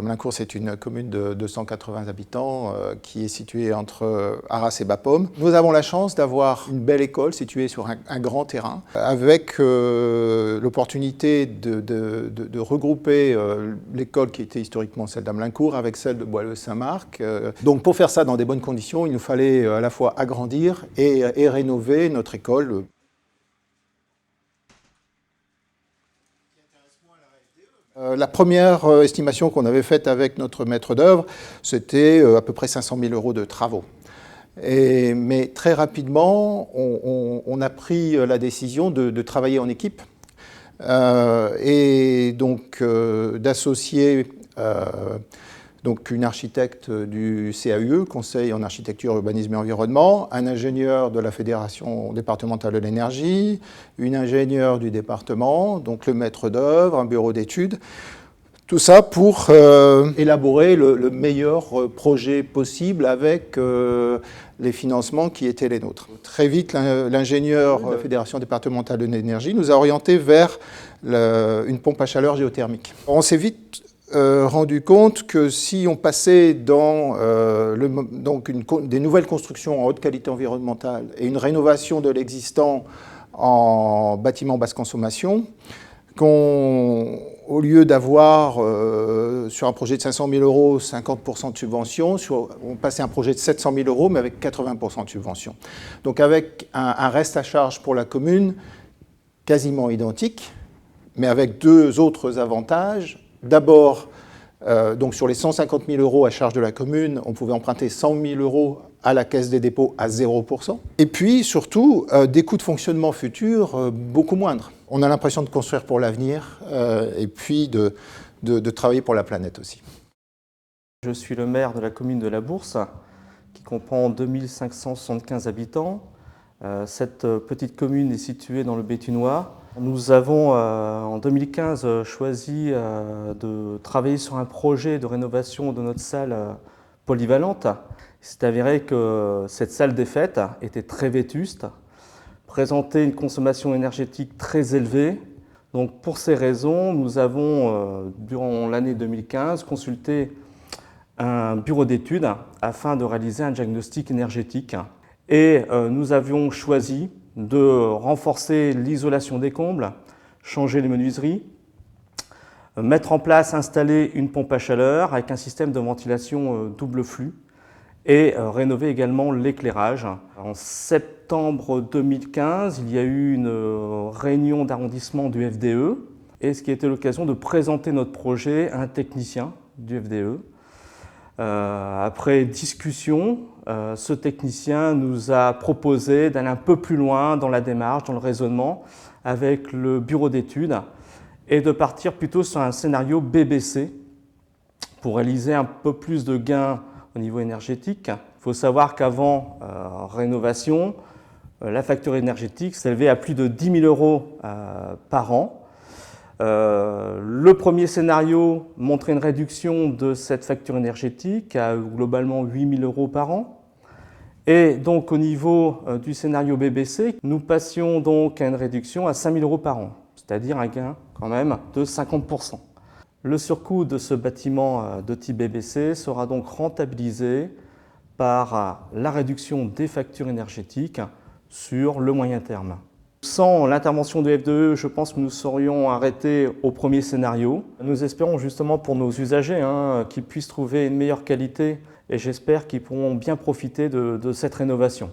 Mlincourt, c'est une commune de 280 habitants qui est située entre Arras et Bapaume. Nous avons la chance d'avoir une belle école située sur un grand terrain, avec l'opportunité de regrouper l'école qui était historiquement celle d'Amlincourt avec celle de Boileau-Saint-Marc. Donc pour faire ça dans des bonnes conditions, il nous fallait à la fois agrandir et rénover notre école. La première estimation qu'on avait faite avec notre maître d'œuvre, c'était à peu près 500 000 € de travaux. Mais très rapidement, on a pris la décision de travailler en équipe et donc d'associer donc une architecte du CAUE, Conseil en architecture, urbanisme et environnement, un ingénieur de la Fédération départementale de l'énergie, une ingénieure du département, donc le maître d'œuvre, un bureau d'études. Tout ça pour élaborer le meilleur projet possible avec les financements qui étaient les nôtres. Très vite, l'ingénieur de la Fédération départementale de l'énergie nous a orientés vers une pompe à chaleur géothermique. On s'est vite rendu compte que si on passait dans des nouvelles constructions en haute qualité environnementale et une rénovation de l'existant en bâtiment basse consommation, au lieu d'avoir sur un projet de 500 000 €, 50% de subvention, on passait un projet de 700 000 € mais avec 80% de subvention. Donc avec un reste à charge pour la commune quasiment identique, mais avec deux autres avantages. D'abord, donc sur les 150 000 € à charge de la commune, on pouvait emprunter 100 000 € à la Caisse des dépôts à 0%. Et puis surtout, des coûts de fonctionnement futurs beaucoup moindres. On a l'impression de construire pour l'avenir et puis de travailler pour la planète aussi. Je suis le maire de la commune de La Bourse, qui comprend 2575 habitants. Cette petite commune est située dans le Béthunois. Nous avons en 2015 choisi de travailler sur un projet de rénovation de notre salle polyvalente. Il s'est avéré que cette salle des fêtes était très vétuste, présentait une consommation énergétique très élevée. Donc pour ces raisons, nous avons, durant l'année 2015, consulté un bureau d'études afin de réaliser un diagnostic énergétique. Et nous avions choisi de renforcer l'isolation des combles, changer les menuiseries, mettre en place, installer une pompe à chaleur avec un système de ventilation double flux et rénover également l'éclairage. En septembre 2015, il y a eu une réunion d'arrondissement du FDE et ce qui a été l'occasion de présenter notre projet à un technicien du FDE. Après discussion, ce technicien nous a proposé d'aller un peu plus loin dans la démarche, dans le raisonnement avec le bureau d'études et de partir plutôt sur un scénario BBC pour réaliser un peu plus de gains au niveau énergétique. Il faut savoir qu'avant rénovation, la facture énergétique s'élevait à plus de 10 000 € par an. Le premier scénario montrait une réduction de cette facture énergétique à globalement 8 000 € par an. Et donc au niveau du scénario BBC, nous passions donc à une réduction à 5 000 € par an, c'est-à-dire un gain quand même de 50%. Le surcoût de ce bâtiment de type BBC sera donc rentabilisé par la réduction des factures énergétiques sur le moyen terme. Sans l'intervention du FDE, je pense que nous serions arrêtés au premier scénario. Nous espérons justement pour nos usagers qu'ils puissent trouver une meilleure qualité et j'espère qu'ils pourront bien profiter de cette rénovation.